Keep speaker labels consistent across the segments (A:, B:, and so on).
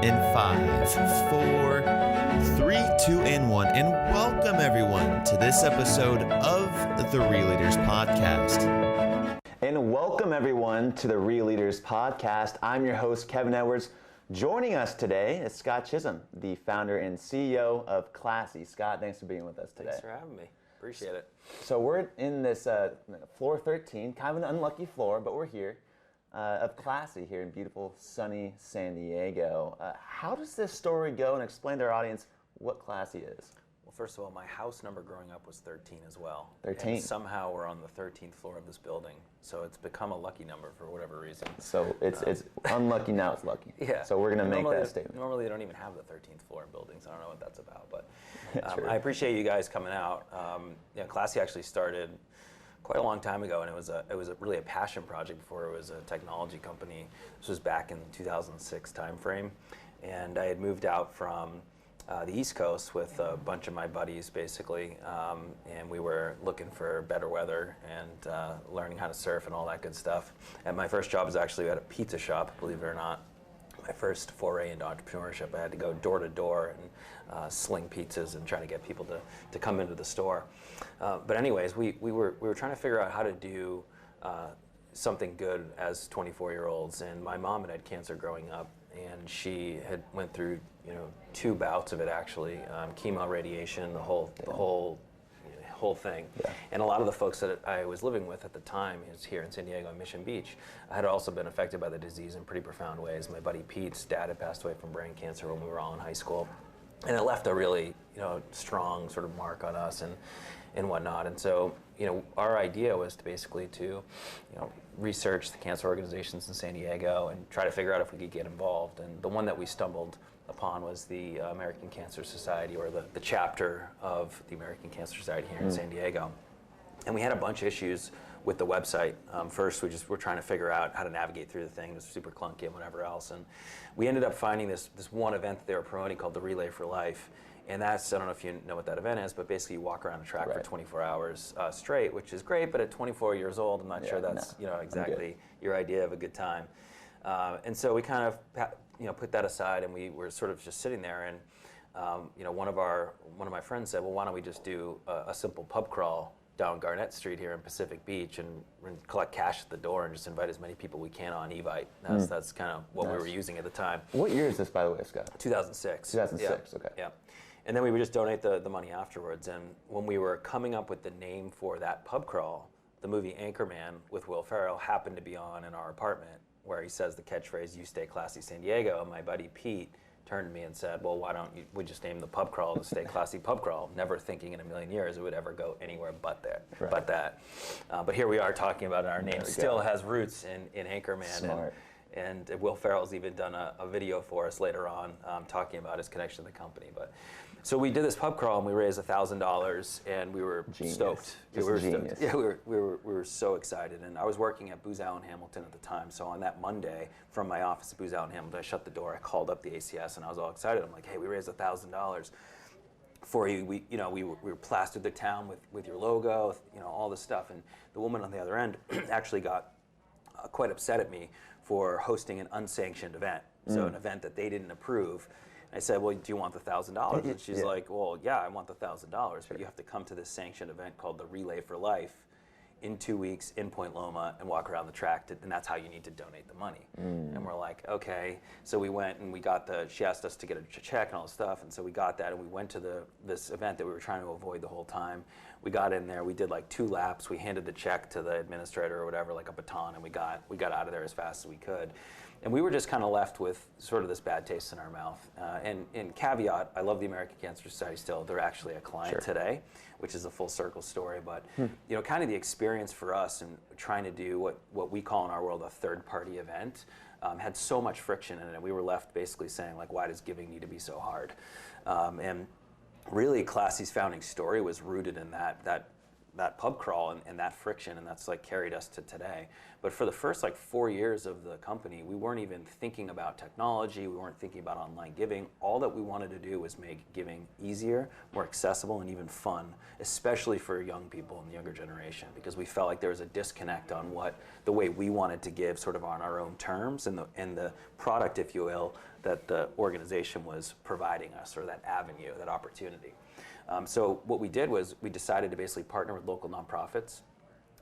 A: In 5, 4, 3, 2, and 1. And welcome everyone to this episode of the Real Leaders Podcast.
B: And welcome everyone to the Real Leaders Podcast. I'm your host, Kevin Edwards. Joining us today is Scot Chisolm, the founder and CEO of Classy. Scott, thanks for being with us today.
C: Thanks for having me. Appreciate it.
B: So we're in this floor 13, kind of an unlucky floor, but we're here, of Classy here in beautiful, sunny San Diego. How does this story go, and explain to our audience what Classy is?
C: Well, first of all, my house number growing up was 13 as well.
B: 13.
C: And somehow we're on the 13th floor of this building, so it's become a lucky number for whatever reason.
B: So it's unlucky, now it's lucky.
C: Yeah.
B: So we're going to make that statement.
C: Normally they don't even have the 13th floor in buildings. I don't know what that's about, but I appreciate you guys coming out. Classy actually started quite a long time ago, and it was really a passion project before it was a technology company. This was back in the 2006 timeframe, and I had moved out from the East Coast with a bunch of my buddies, basically, and we were looking for better weather and learning how to surf and all that good stuff. And my first job was actually at a pizza shop, believe it or not. My first foray into entrepreneurship. I had to go door to door and sling pizzas and try to get people to come into the store. But anyways, we were trying to figure out how to do something good as 24-year-olds. And my mom had cancer growing up, and she had went through 2 bouts of it actually, chemo, radiation, the whole thing. Yeah. And a lot of the folks that I was living with at the time is here in San Diego in Mission Beach had also been affected by the disease in pretty profound ways. My buddy Pete's dad had passed away from brain cancer when we were all in high school, and it left a really strong sort of mark on us and whatnot. And so our idea was to basically research the cancer organizations in San Diego and try to figure out if we could get involved. And the one that we stumbled upon was the American Cancer Society, or the chapter of the American Cancer Society here in San Diego. And we had a bunch of issues with the website. First, we just were trying to figure out how to navigate through the thing. It was super clunky and whatever else. And we ended up finding this one event that they were promoting called the Relay for Life. And that's, I don't know if you know what that event is, but basically you walk around a track for 24 hours straight, which is great, but at 24 years old, I'm not sure that's exactly your idea of a good time. And so we kind of put that aside, and we were sort of just sitting there, and one of my friends said, well, why don't we just do a simple pub crawl down Garnett Street here in Pacific Beach and collect cash at the door and just invite as many people we can on Evite. That's kind of what we were using at the time.
B: What year is this, by the way, Scott?
C: 2006.
B: 2006, okay.
C: Yeah. And then we would just donate the money afterwards. And when we were coming up with the name for that pub crawl, the movie Anchorman with Will Ferrell happened to be on in our apartment, where he says the catchphrase, "You stay classy, San Diego." And my buddy Pete turned to me and said, well, why don't we just name the pub crawl the Stay Classy Pub Crawl, never thinking in a million years it would ever go anywhere but there, but that. But here we are talking about it. Our name still has roots in Anchorman.
B: Smart.
C: And Will Ferrell's even done a video for us later on talking about his connection to the company. So we did this pub crawl, and we raised $1,000, and we were stoked.
B: We were genius.
C: Yeah, we were so excited. And I was working at Booz Allen Hamilton at the time. So on that Monday, from my office at Booz Allen Hamilton, I shut the door. I called up the ACS, and I was all excited. I'm like, hey, we raised $1,000 for you. We were plastered the town with your logo, all this stuff. And the woman on the other end actually got quite upset at me for hosting an unsanctioned event. So an event that they didn't approve. I said, well, do you want the $1,000? And she's like, well, yeah, I want the $1,000, but you have to come to this sanctioned event called the Relay for Life in 2 weeks in Point Loma and walk around the track, and that's how you need to donate the money. And we're like, okay. So we went and we got she asked us to get a check and all this stuff, and so we got that, and we went to this event that we were trying to avoid the whole time. We got in there, we did like 2 laps, we handed the check to the administrator or whatever, like a baton, and we got out of there as fast as we could. And we were just kind of left with sort of this bad taste in our mouth. And caveat, I love the American Cancer Society still. They're actually a client today, which is a full circle story. But kind of the experience for us in trying to do what we call in our world a third-party event had so much friction in it. We were left basically saying, like, why does giving need to be so hard? And really, Classy's founding story was rooted in that pub crawl and that friction, and that's like carried us to today. But for the first like 4 years of the company, we weren't even thinking about technology. We weren't thinking about online giving. All that we wanted to do was make giving easier, more accessible, and even fun, especially for young people in the younger generation, because we felt like there was a disconnect on the way we wanted to give sort of on our own terms and the product, if you will, that the organization was providing us, or that avenue, that opportunity. So what we did was we decided to basically partner with local nonprofits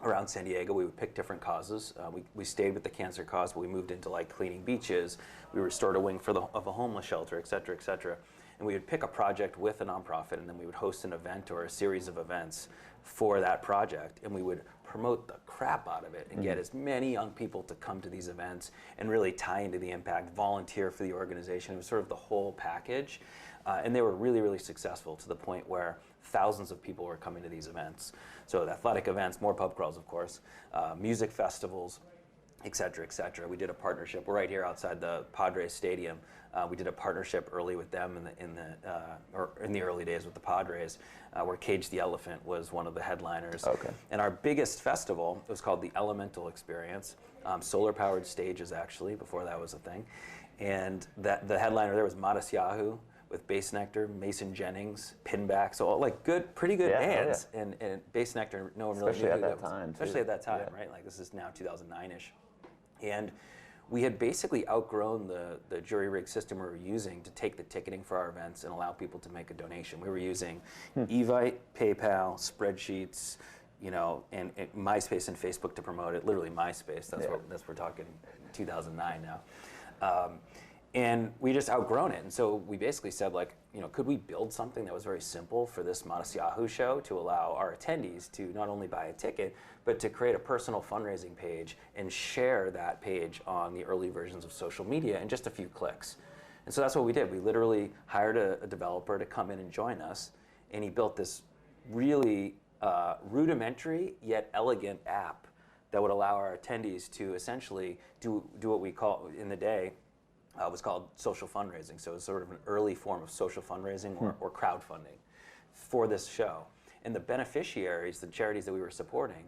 C: around San Diego. We would pick different causes. We stayed with the cancer cause, but we moved into like cleaning beaches. We restored a wing of a homeless shelter, et cetera, et cetera. And we would pick a project with a nonprofit, and then we would host an event or a series of events for that project, and we would promote the crap out of it and get as many young people to come to these events and really tie into the impact, volunteer for the organization. It was sort of the whole package. And they were really, really successful, to the point where thousands of people were coming to these events. So athletic events, more pub crawls, of course, music festivals, et cetera, et cetera. We did a partnership. We're right here outside the Padres Stadium. We did a partnership early with them in the early days with the Padres, where Cage the Elephant was one of the headliners.
B: Okay.
C: And our biggest festival was called the Elemental Experience. Solar-powered stages, actually, before that was a thing. And the headliner there was Modest Yahoo, with Bass Nectar, Mason Jennings, Pinback, so all, like pretty good bands. Yeah. And Bass Nectar, no one really
B: especially
C: knew
B: at
C: who
B: that
C: was.
B: time.
C: Especially at that time, right? Like this is now 2009-ish. And we had basically outgrown the jury rig system we were using to take the ticketing for our events and allow people to make a donation. We were using Evite, PayPal, spreadsheets, and MySpace and Facebook to promote it. Literally MySpace. That's we're talking 2009 now. And we just outgrown it. And so we basically said, could we build something that was very simple for this Modest Yahoo show to allow our attendees to not only buy a ticket, but to create a personal fundraising page and share that page on the early versions of social media in just a few clicks. And so that's what we did. We literally hired a developer to come in and join us, and he built this really rudimentary yet elegant app that would allow our attendees to essentially do what we call in the day, was called social fundraising. So it was sort of an early form of social fundraising or crowdfunding for this show. And the beneficiaries, the charities that we were supporting,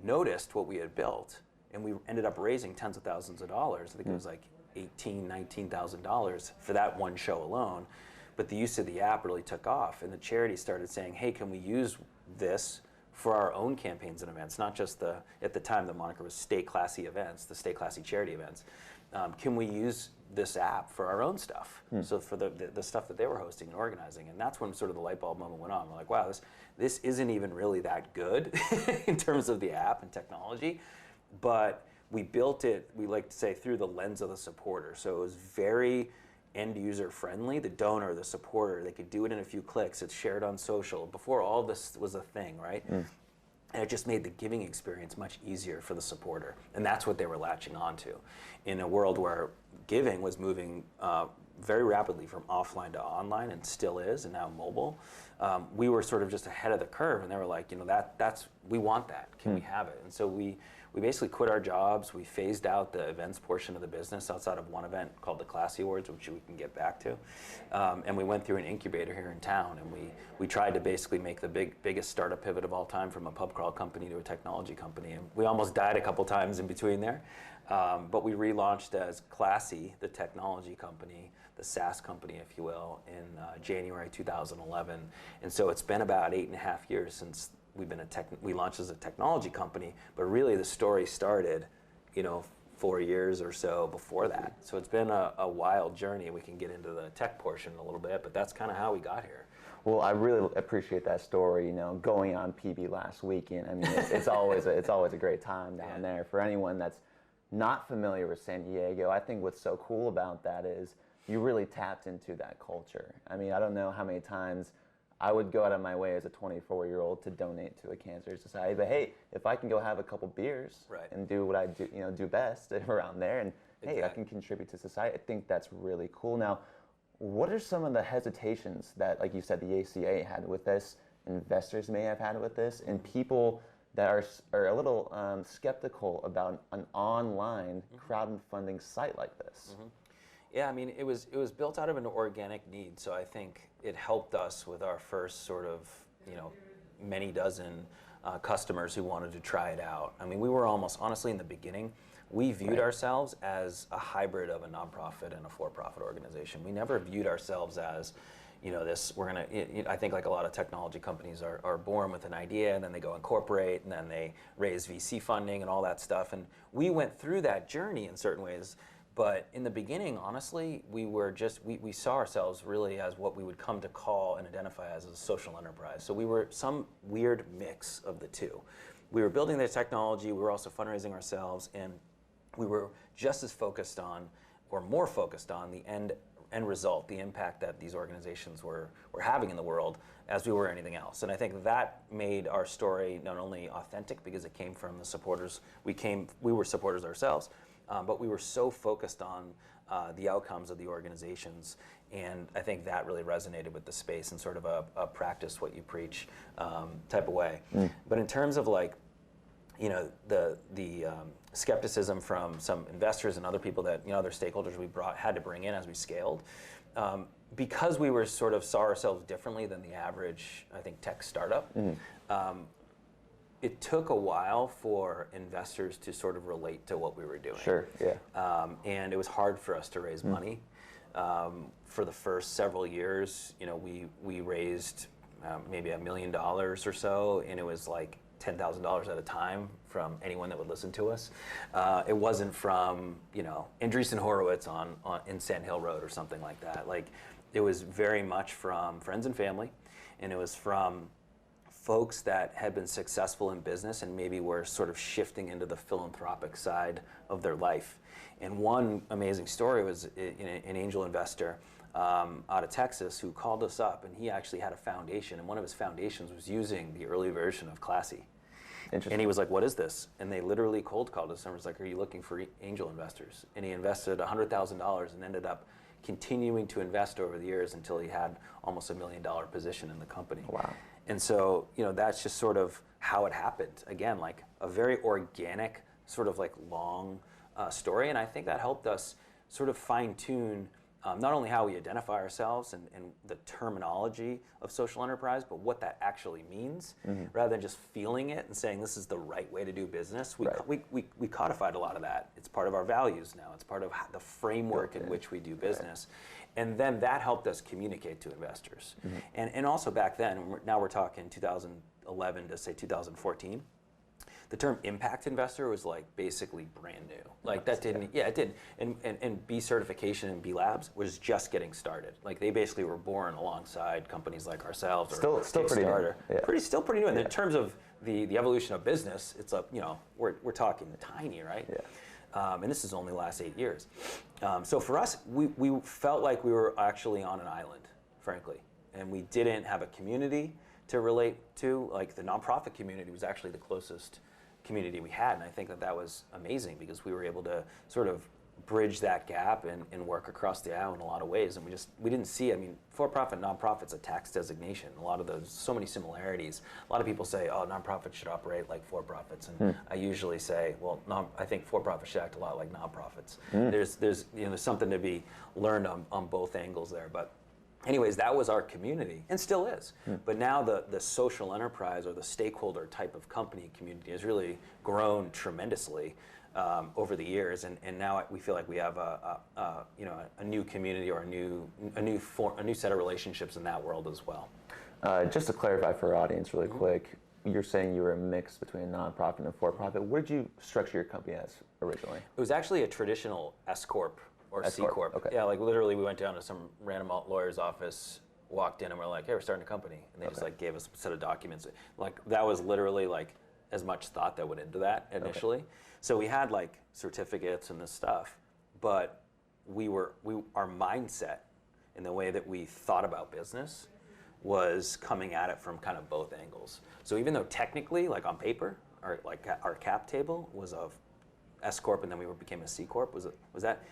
C: noticed what we had built, and we ended up raising tens of thousands of dollars. I think it was like $18,000, $19,000 for that one show alone. But the use of the app really took off, and the charities started saying, hey, can we use this for our own campaigns and events, not just at the time the moniker was Stay Classy events, the Stay Classy charity events. Can we use this app for our own stuff? So for the stuff that they were hosting and organizing, and that's when sort of the light bulb moment went on. We're like, wow, this isn't even really that good in terms of the app and technology, but we built it, we like to say, through the lens of the supporter. So it was very end user friendly. The donor, the supporter, they could do it in a few clicks. It's shared on social. Before all this was a thing, right? And it just made the giving experience much easier for the supporter. And that's what they were latching onto. In a world where giving was moving very rapidly from offline to online, and still is, and now mobile, we were sort of just ahead of the curve, and they were like, we want that. Can we have it? And so we basically quit our jobs. We phased out the events portion of the business outside of one event called the Classy Awards, which we can get back to. And we went through an incubator here in town, and we tried to basically make the biggest startup pivot of all time from a pub crawl company to a technology company. And we almost died a couple times in between there. But we relaunched as Classy, the technology company, the SaaS company, if you will, in January 2011. And so it's been about 8.5 years since we launched as a technology company, but really the story started, 4 years or so before that. So it's been a wild journey. We can get into the tech portion a little bit, but that's kind of how we got here.
B: Well, I really appreciate that story. Going on PB last weekend. I mean, it's always a great time down there. For anyone that's not familiar with San Diego, I think what's so cool about that is you really tapped into that culture. I mean, I don't know how many times I would go out of my way as a 24-year-old to donate to a cancer society, but hey, if I can go have a couple beers and do what I do best around there, and hey, I can contribute to society, I think that's really cool. Now, what are some of the hesitations that, like you said, the ACA had with this, investors may have had with this, and people that are a little skeptical about an online crowdfunding site like this?
C: Yeah, I mean, it was built out of an organic need, so I think it helped us with our first sort of, many dozen customers who wanted to try it out. I mean, we were almost, honestly, in the beginning, we viewed ourselves as a hybrid of a nonprofit and a for-profit organization. We never viewed ourselves as, I think like a lot of technology companies are born with an idea and then they go incorporate and then they raise VC funding and all that stuff. And we went through that journey in certain ways. But in the beginning, honestly, we saw ourselves really as what we would come to call and identify as a social enterprise. So we were some weird mix of the two. We were building the technology, we were also fundraising ourselves, and we were just as focused on, or more focused on, the end result, the impact that these organizations were having in the world as we were anything else. And I think that made our story not only authentic because it came from the supporters, we were supporters ourselves, but we were so focused on the outcomes of the organizations. And I think that really resonated with the space in sort of a practice what you preach type of way. But in terms of like, the skepticism from some investors and other people that, other stakeholders we had to bring in as we scaled, because we were sort of saw ourselves differently than the average, I think, tech startup. It took a while for investors to sort of relate to what we were doing.
B: Sure, yeah.
C: And it was hard for us to raise money. For the first several years, we raised maybe $1 million or so, and it was like $10,000 at a time from anyone that would listen to us. It wasn't from, Andreessen Horowitz in Sand Hill Road or something like that. Like, it was very much from friends and family, and it was from folks that had been successful in business and maybe were sort of shifting into the philanthropic side of their life. And one amazing story was an angel investor out of Texas who called us up, and he actually had a foundation, and one of his foundations was using the early version of Classy. And he was like, what is this? And they literally cold called us and was like, are you looking for angel investors? And he invested $100,000 and ended up continuing to invest over the years until he had almost $1 million position in the company.
B: Wow.
C: And so, that's just sort of how it happened. Again, like a very organic, sort of like long story. And I think that helped us sort of fine tune not only how we identify ourselves and the terminology of social enterprise, but what that actually means, rather than just feeling it and saying this is the right way to do business. We codified a lot of that. It's part of our values now. It's part of the framework in which we do business. And then that helped us communicate to investors. And also back then, now we're talking 2011 to say 2014, the term impact investor was like basically brand new. Like that didn't, it did. And B certification and B Labs was just getting started. Like they basically were born alongside companies like ourselves or
B: still pretty new. Yeah.
C: Still pretty new. And in terms of the evolution of business, it's up, we're talking tiny, right?
B: Yeah.
C: And this is only the last 8 years. So for us, we felt like we were actually on an island, frankly. And we didn't have a community to relate to. Like the nonprofit community was actually the closest community we had, and I think that was amazing because we were able to sort of bridge that gap and work across the aisle in a lot of ways, and we didn't see, for-profit, nonprofit's a tax designation. A lot of those, so many similarities. A lot of people say, oh, nonprofits should operate like for-profits, and I usually say, well, I think for-profits should act a lot like nonprofits. There's something to be learned on both angles there, but anyways, that was our community, and still is. But now the social enterprise or the stakeholder type of company community has really grown tremendously over the years, and now we feel like we have a new community or a new set of relationships in that world as well.
B: Just to clarify for our audience really quick, you're saying you were a mix between nonprofit and for-profit. What did you structure your company as originally?
C: It was actually a traditional S Corp. Or C Corp.
B: Okay.
C: Yeah, like literally we went down to some random lawyer's office, walked in, and we're like, hey, we're starting a company. And they just like gave us a set of documents. Like that was literally like as much thought that went into that initially. Okay. So we had like certificates and this stuff, but our mindset and the way that we thought about business was coming at it from kind of both angles. So even though technically, like on paper, our cap table was of S Corp and then we became a C Corp, was that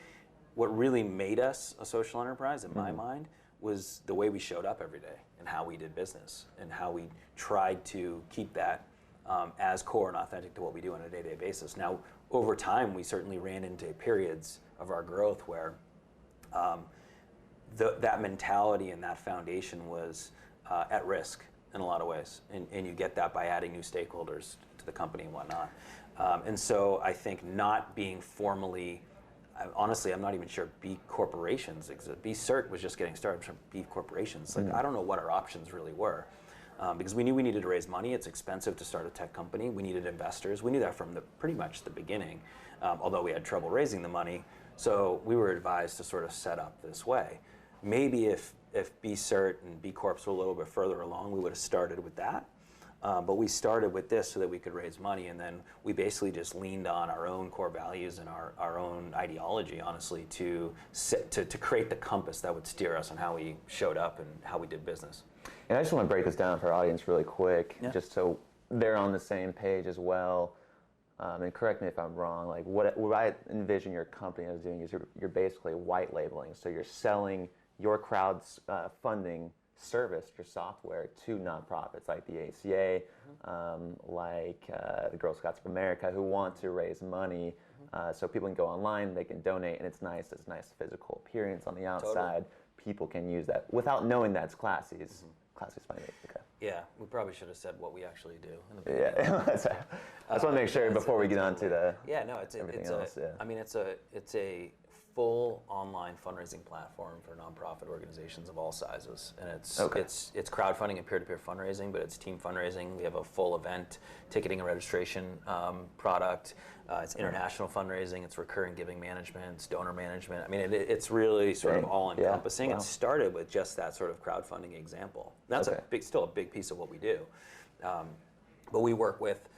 C: what really made us a social enterprise, in my mind, was the way we showed up every day and how we did business and how we tried to keep that as core and authentic to what we do on a day-to-day basis. Now, over time, we certainly ran into periods of our growth where that mentality and that foundation was at risk in a lot of ways, and you get that by adding new stakeholders to the company and whatnot. And so I think not being formally, honestly, I'm not even sure B corporations exist. B Cert was just getting started. I'm sure B corporations, like I don't know what our options really were, because we knew we needed to raise money. It's expensive to start a tech company. We needed investors. We knew that from pretty much the beginning, although we had trouble raising the money. So we were advised to sort of set up this way. Maybe if B Cert and B Corps were a little bit further along, we would have started with that. But we started with this so that we could raise money, and then we basically just leaned on our own core values and our own ideology, honestly, to create the compass that would steer us on how we showed up and how we did business.
B: And I just want to break this down for our audience really quick, just so they're on the same page as well. And correct me if I'm wrong, like what I envision your company as doing is you're basically white labeling. So you're selling your crowdfunding service, your software, to nonprofits like the ACA, like the Girl Scouts of America, who want to raise money. So people can go online, they can donate, and it's nice physical appearance on the outside. Totally. People can use that without knowing that's Classy's. Classy's funny. Okay.
C: Yeah, we probably should have said what we actually do in the beginning.
B: Yeah, I just want to make sure before we get on to the everything else.
C: I mean, it's a full online fundraising platform for nonprofit organizations of all sizes, and it's crowdfunding and peer-to-peer fundraising, but it's team fundraising. We have a full event ticketing and registration product. It's international fundraising. It's recurring giving management. It's donor management. I mean, it's really sort of all encompassing. It started with just that sort of crowdfunding example. That's still a big piece of what we do, but we work with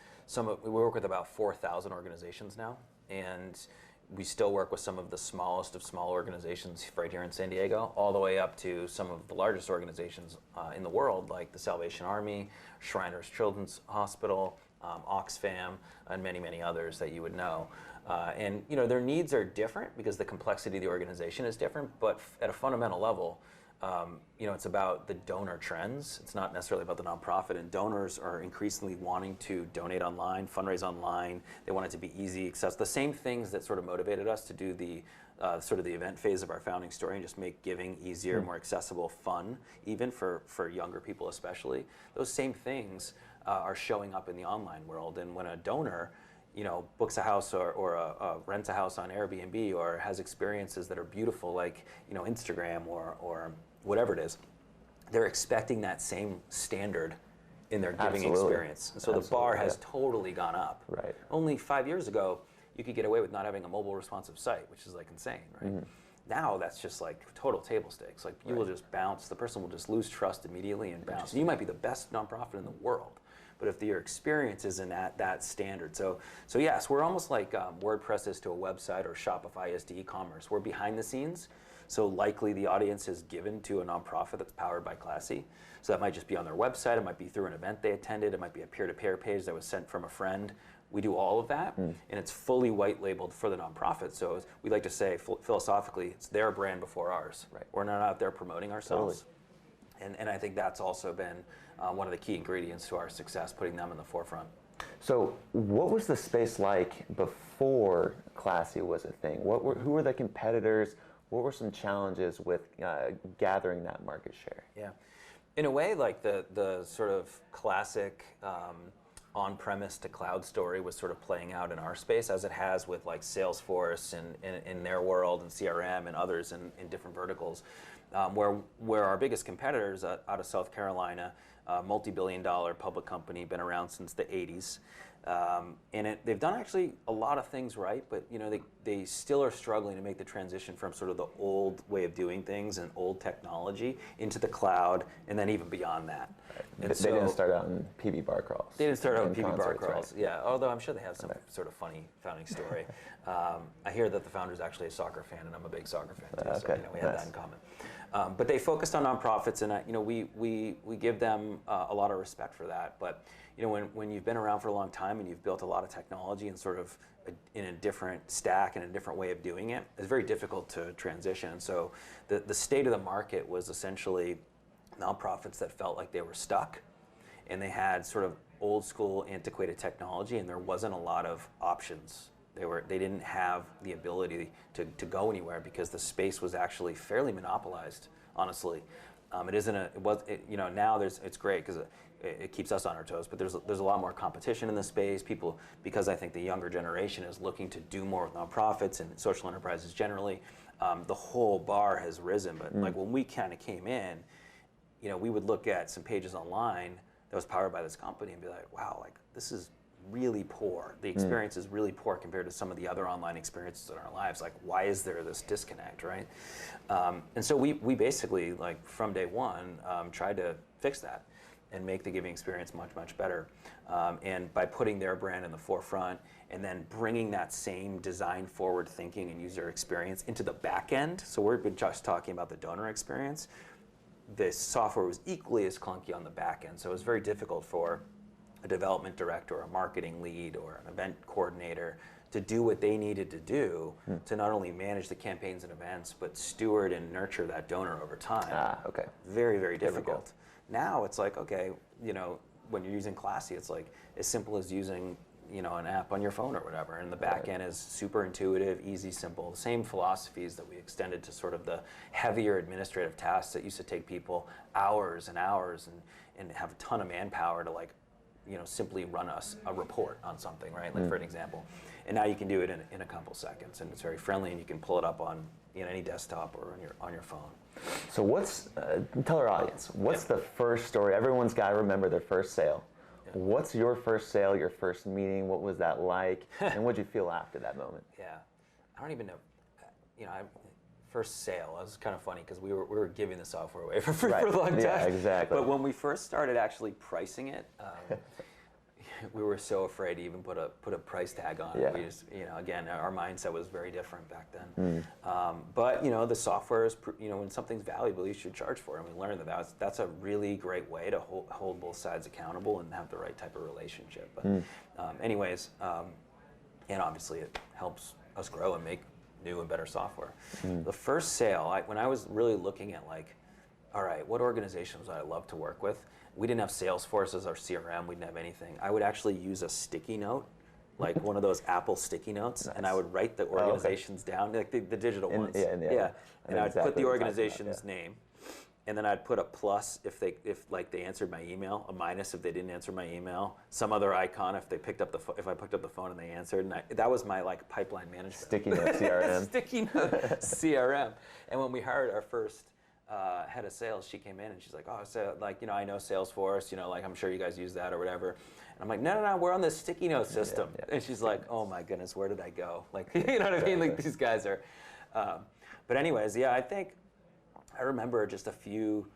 C: about 4,000 organizations now, and we still work with some of the smallest of small organizations right here in San Diego, all the way up to some of the largest organizations in the world, like the Salvation Army, Shriners Children's Hospital, Oxfam, and many, many others that you would know. And their needs are different because the complexity of the organization is different, but at a fundamental level, it's about the donor trends. It's not necessarily about the nonprofit, and donors are increasingly wanting to donate online, fundraise online. They want it to be easy, accessible. The same things that sort of motivated us to do the sort of the event phase of our founding story and just make giving easier, more accessible, fun, even for younger people especially. Those same things are showing up in the online world, and when a donor books a house or rents a house on Airbnb or has experiences that are beautiful, like Instagram or whatever it is, they're expecting that same standard in their giving experience. And so the bar has totally gone up.
B: Right.
C: Only 5 years ago, you could get away with not having a mobile responsive site, which is like insane, right? Now that's just like total table stakes. Like you will just bounce. The person will just lose trust immediately and bounce. And you might be the best nonprofit in the world, but if your experience isn't at that standard. So yes, we're almost like WordPress is to a website or Shopify is to e-commerce. We're behind the scenes, so likely the audience is given to a nonprofit that's powered by Classy. So that might just be on their website, it might be through an event they attended, it might be a peer-to-peer page that was sent from a friend. We do all of that, and it's fully white labeled for the nonprofit. So we like to say philosophically, it's their brand before ours.
B: Right.
C: We're not out there promoting ourselves. Totally. And I think that's also been one of the key ingredients to our success, putting them in the forefront.
B: So what was the space like before Classy was a thing? Who were the competitors? What were some challenges with gathering that market share?
C: Yeah, in a way, like the sort of classic on-premise to cloud story was sort of playing out in our space, as it has with like Salesforce and in their world, and CRM and others in different verticals, where our biggest competitors out of South Carolina, multi-billion-dollar public company, been around since the 80s. And they've done actually a lot of things right, but they still are struggling to make the transition from sort of the old way of doing things and old technology into the cloud, and then even beyond that.
B: Right. And they didn't start out in PB bar crawls.
C: They didn't start out in PB bar crawls, right? Yeah, although I'm sure they have some sort of funny founding story. I hear that the founder's actually a soccer fan, and I'm a big soccer fan too, so we have that in common. But they focused on nonprofits, and we give them a lot of respect for that. But when you've been around for a long time and you've built a lot of technology and sort of in a different stack and a different way of doing it, it's very difficult to transition. So the state of the market was essentially nonprofits that felt like they were stuck, and they had sort of old school antiquated technology, and there wasn't a lot of options. They didn't have the ability to go anywhere because the space was actually fairly monopolized, honestly. It isn't now it's great because it keeps us on our toes, but there's a lot more competition in the space. People, because I think the younger generation is looking to do more with nonprofits and social enterprises generally, the whole bar has risen. But like when we kind of came in, we would look at some pages online that was powered by this company and be like, wow, like this is really poor. The experience is really poor compared to some of the other online experiences in our lives. Like, why is there this disconnect, right? And so we basically, like from day one, tried to fix that and make the giving experience much, much better. And by putting their brand in the forefront and then bringing that same design forward thinking and user experience into the back end. So we've been just talking about the donor experience. The software was equally as clunky on the back end. So it was very difficult for a development director or a marketing lead or an event coordinator to do what they needed to do to not only manage the campaigns and events, but steward and nurture that donor over time.
B: Okay.
C: Very, very difficult. Now it's like, okay, when you're using Classy, it's like as simple as using, an app on your phone or whatever. And the back end is super intuitive, easy, simple. The same philosophies that we extended to sort of the heavier administrative tasks that used to take people hours and hours and have a ton of manpower to like, simply run a report on something, right? Like for an example. And now you can do it in a couple seconds, and it's very friendly, and you can pull it up on any desktop or on your phone.
B: So tell our audience, what's the first story? Everyone's got to remember their first sale. Yeah. What's your first sale, your first meeting? What was that like? And what did you feel after that moment?
C: Yeah, I don't even know. First sale, it was kind of funny because we were giving the software away for free for a long time.
B: Yeah, exactly.
C: But when we first started actually pricing it, we were so afraid to even put a price tag on it. We just, again, our mindset was very different back then. But the software is, when something's valuable, you should charge for it. And we learned that's a really great way to hold both sides accountable and have the right type of relationship. But anyways, and obviously it helps us grow and make new and better software. The first sale, when I was really looking at like, all right, what organizations would I love to work with? We didn't have Salesforce as our CRM. We didn't have anything. I would actually use a sticky note, like one of those Apple sticky notes, and I would write the organizations down, like the digital ones. And I'd put the organization's name, and then I'd put a plus if they answered my email, a minus if they didn't answer my email, some other icon if I picked up the phone and they answered, and that was my like pipeline management.
B: Sticky note CRM.
C: Sticky note CRM. And when we hired our first head of sales, she came in and she's like, oh, so I know Salesforce, like I'm sure you guys use that or whatever. And I'm like, no, we're on this sticky note system. And she's like, oh my goodness, where did I go? Like, you know what I mean? Like these guys are. But anyways, I remember just a few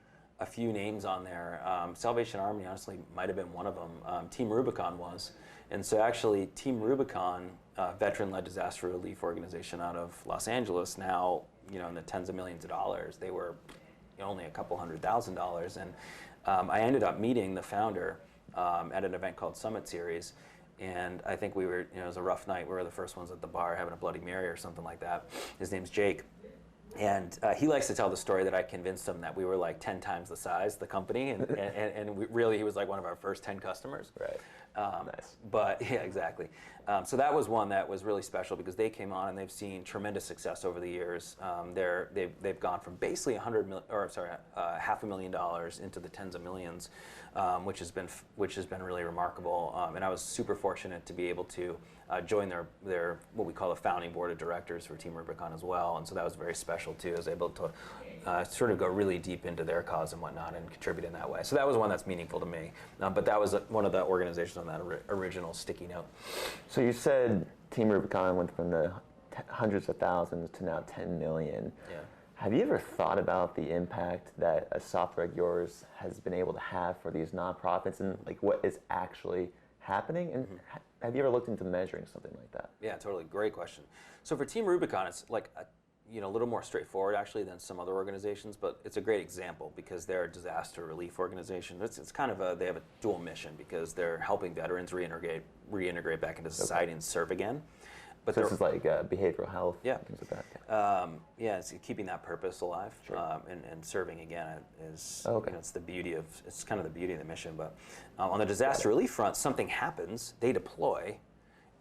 C: names on there. Salvation Army honestly might have been one of them. Team Rubicon was. And so actually Team Rubicon, veteran-led disaster relief organization out of Los Angeles, now in the tens of millions of dollars. They were only a couple $100,000, and I ended up meeting the founder at an event called Summit Series, and I think we were, it was a rough night. We were the first ones at the bar having a Bloody Mary or something like that. His name's Jake. And he likes to tell the story that I convinced him that we were like 10 times the size, the company, and really he was like one of our first 10 customers.
B: Right. Nice.
C: But yeah, exactly. So that was one that was really special because they came on and they've seen tremendous success over the years. They've gone from basically $500,000 into the tens of millions, which has been really remarkable. And I was super fortunate to be able to join their what we call the founding board of directors for Team Rubicon as well. And so that was very special too. I was able to sort of go really deep into their cause and whatnot and contribute in that way. So that was one that's meaningful to me. But that was one of the organizations on that original sticky note.
B: So you said Team Rubicon went from the hundreds of thousands to now 10 million.
C: Yeah.
B: Have you ever thought about the impact that a software like yours has been able to have for these nonprofits and like what is actually happening? And have you ever looked into measuring something like that?
C: Yeah, totally. Great question. So for Team Rubicon, it's like a little more straightforward actually than some other organizations, but it's a great example because they're a disaster relief organization. It's kind of they have a dual mission because they're helping veterans reintegrate back into society and serve again. But
B: so this is like behavioral health, things like that.
C: It's keeping that purpose alive, and serving again is it's kind of the beauty of the mission. But on the disaster relief front, something happens, they deploy,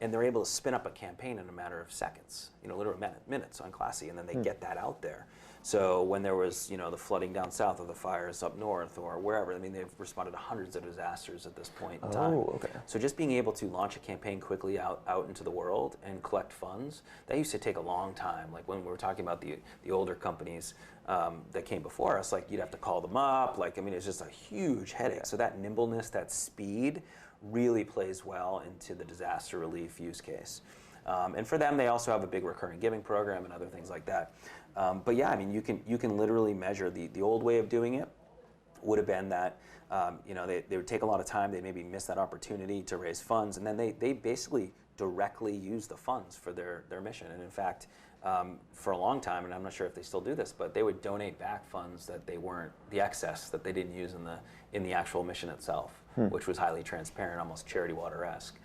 C: and they're able to spin up a campaign in a matter of seconds, literally minutes on Classy, and then they get that out there. So when there was, the flooding down south or the fires up north or wherever, I mean, they've responded to hundreds of disasters at this point in time.
B: Oh, okay.
C: So just being able to launch a campaign quickly out into the world and collect funds, that used to take a long time. Like when we were talking about the older companies that came before us, like you'd have to call them up. Like, I mean, it's just a huge headache. So that nimbleness, that speed really plays well into the disaster relief use case. And for them, they also have a big recurring giving program and other things like that. But yeah, I mean, you can literally measure the old way of doing it would have been that they would take a lot of time, they'd maybe miss that opportunity to raise funds, and then they basically directly use the funds for their mission. And in fact, for a long time, and I'm not sure if they still do this, but they would donate back funds that they weren't, the excess that they didn't use in the actual mission itself, which was highly transparent, almost charity water-esque.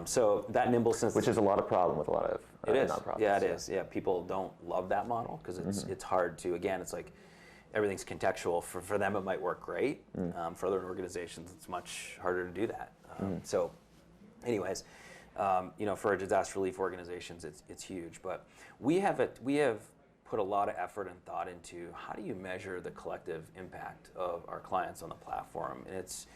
C: So that nimbleness,
B: which is a lot of problem with a lot of
C: nonprofits. Yeah, it is. Yeah, people don't love that model because it's hard to, again, it's like everything's contextual. For them, it might work great. For other organizations, it's much harder to do that. So anyways, for disaster relief organizations, it's huge. But we have put a lot of effort and thought into how do you measure the collective impact of our clients on the platform, and it's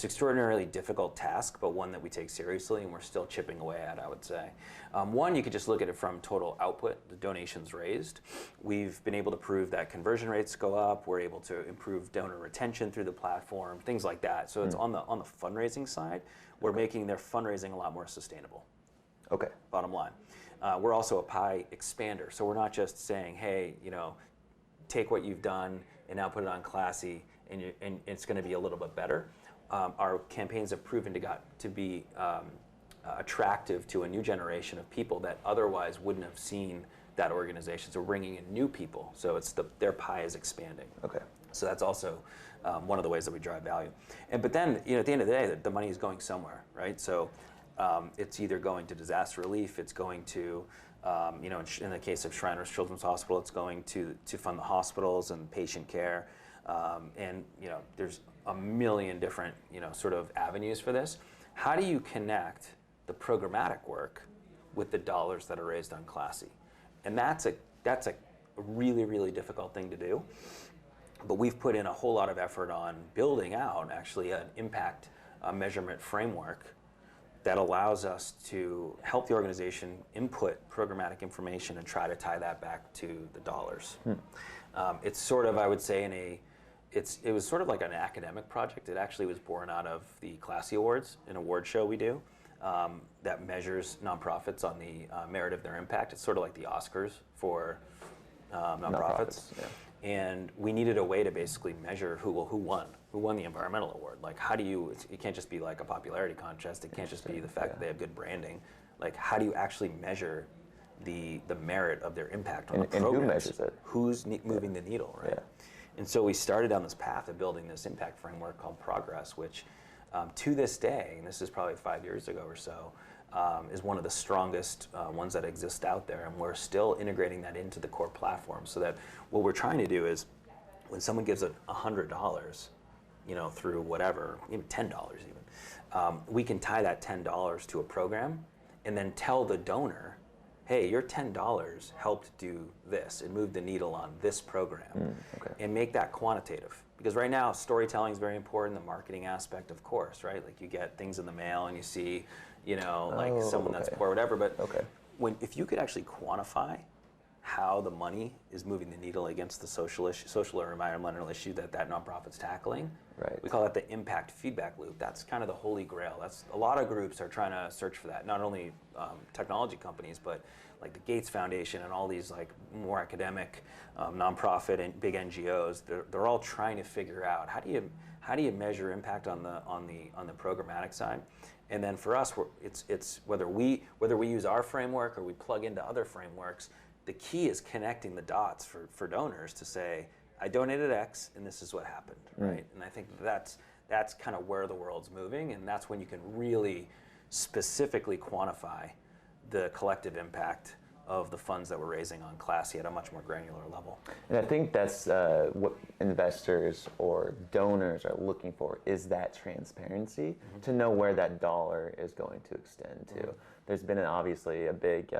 C: extraordinarily difficult task, but one that we take seriously and we're still chipping away at, I would say. One, you could just look at it from total output, the donations raised. We've been able to prove that conversion rates go up. We're able to improve donor retention through the platform, things like that. So it's on the fundraising side, we're making their fundraising a lot more sustainable.
B: Okay.
C: Bottom line. We're also a pie expander, so we're not just saying, hey, take what you've done and now put it on Classy, and it's going to be a little bit better. Our campaigns have proven to be attractive to a new generation of people that otherwise wouldn't have seen that organization. So we're bringing in new people. So it's their pie is expanding.
B: Okay.
C: So that's also one of the ways that we drive value. But then, at the end of the day, the money is going somewhere, right? So it's either going to disaster relief, it's going to, in the case of Shriners Children's Hospital, it's going to fund the hospitals and patient care. And there's a million different sort of avenues for this. How do you connect the programmatic work with the dollars that are raised on Classy? And that's a really, really difficult thing to do. But we've put in a whole lot of effort on building out actually an impact measurement framework that allows us to help the organization input programmatic information and try to tie that back to the dollars. It's sort of, I would say, it was sort of like an academic project. It actually was born out of the Classy Awards, an award show we do that measures nonprofits on the merit of their impact. It's sort of like the Oscars for nonprofits. Yeah. And we needed a way to basically measure who won the environmental award. Like, how do you? It can't just be like a popularity contest. It can't just be the fact that they have good branding. Like, how do you actually measure the merit of their impact on the programs?
B: And who measures it?
C: Who's moving the needle, right?
B: Yeah.
C: And so we started down this path of building this impact framework called Progress, which to this day, and this is probably 5 years ago or so, is one of the strongest ones that exist out there. And we're still integrating that into the core platform so that what we're trying to do is when someone gives $100, through whatever, even $10 even, we can tie that $10 to a program and then tell the donor, hey, your $10 helped do this and move the needle on this program, and make that quantitative. Because right now, storytelling is very important, the marketing aspect, of course, right? Like you get things in the mail and you see, someone that's poor or whatever, but if you could actually quantify how the money is moving the needle against the social or environmental issue that nonprofit's tackling, we call that the impact feedback loop. That's kind of the holy grail. That's a lot of groups are trying to search for that. Not only technology companies, but like the Gates Foundation and all these like more academic nonprofit and big NGOs. They're all trying to figure out how do you measure impact on the programmatic side. And then for us, it's whether we use our framework or we plug into other frameworks. The key is connecting the dots for donors to say, I donated X and this is what happened, right? And I think that's kind of where the world's moving, and that's when you can really specifically quantify the collective impact of the funds that we're raising on Classy at a much more granular level.
B: And I think that's what investors or donors are looking for, is that transparency to know where that dollar is going to extend to. There's been obviously a big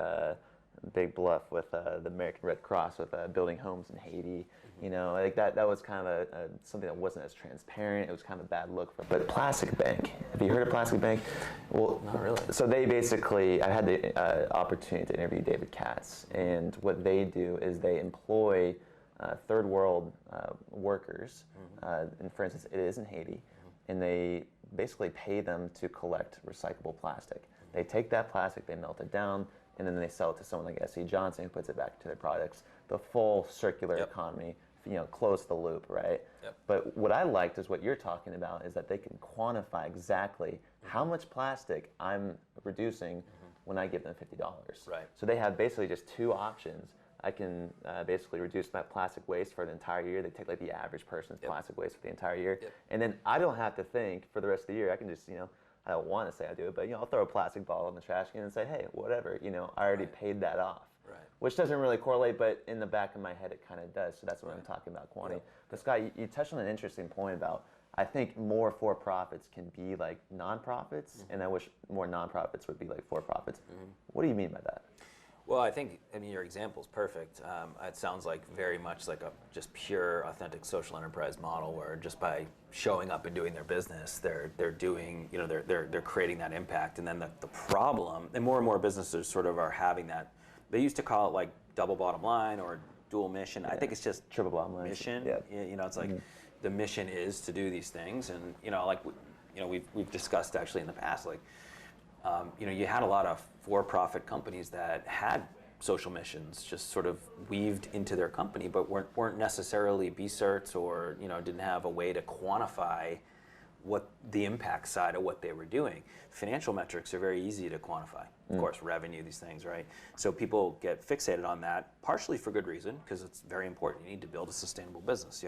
B: big bluff with the American Red Cross with building homes in Haiti. You know, like that was kind of something that wasn't as transparent. It was kind of a bad look for. But Plastic Bank, have you heard of Plastic Bank? Well,
C: not really.
B: So they basically, I had the opportunity to interview David Katz, and what they do is they employ third world workers, and for instance, it is in Haiti, and they basically pay them to collect recyclable plastic. They take that plastic, they melt it down, and then they sell it to someone like S.C. Johnson, who puts it back to their products. The full circular economy, you know, close the loop, right?
C: Yep.
B: But what I liked is what you're talking about is that they can quantify exactly how much plastic I'm reducing when I give them $50.
C: Right.
B: So they have basically just two options. I can basically reduce my plastic waste for the entire year. They take like the average person's plastic waste for the entire year. And then I don't have to think for the rest of the year. I can just, you know, I don't want to say I do it, but, you know, I'll throw a plastic bottle in the trash can and say, hey, whatever, you know, I already paid that off.
C: Right.
B: Which doesn't really correlate, but in the back of my head, it kind of does. So that's what I'm talking about, quantity. But Scott, you touched on an interesting point about, I think more for-profits can be like nonprofits, and I wish more nonprofits would be like for-profits. What do you mean by that?
C: Well, I mean, your example is perfect. It sounds like very much like a just pure, authentic social enterprise model, where just by showing up and doing their business, they're doing, you know, they're creating that impact. And then the problem, and more businesses sort of are having that. They used to call it like double bottom line or dual mission. I think it's just
B: triple bottom line
C: mission. You know, it's like the mission is to do these things, and you know, like you know, we've discussed actually in the past, like. You know, you had a lot of for-profit companies that had social missions just sort of weaved into their company, but weren't necessarily B-certs, or, you know, didn't have a way to quantify what the impact side of what they were doing. Financial metrics are very easy to quantify. Of course, revenue, these things, right? So people get fixated on that, partially for good reason, because it's very important. You need to build a sustainable business.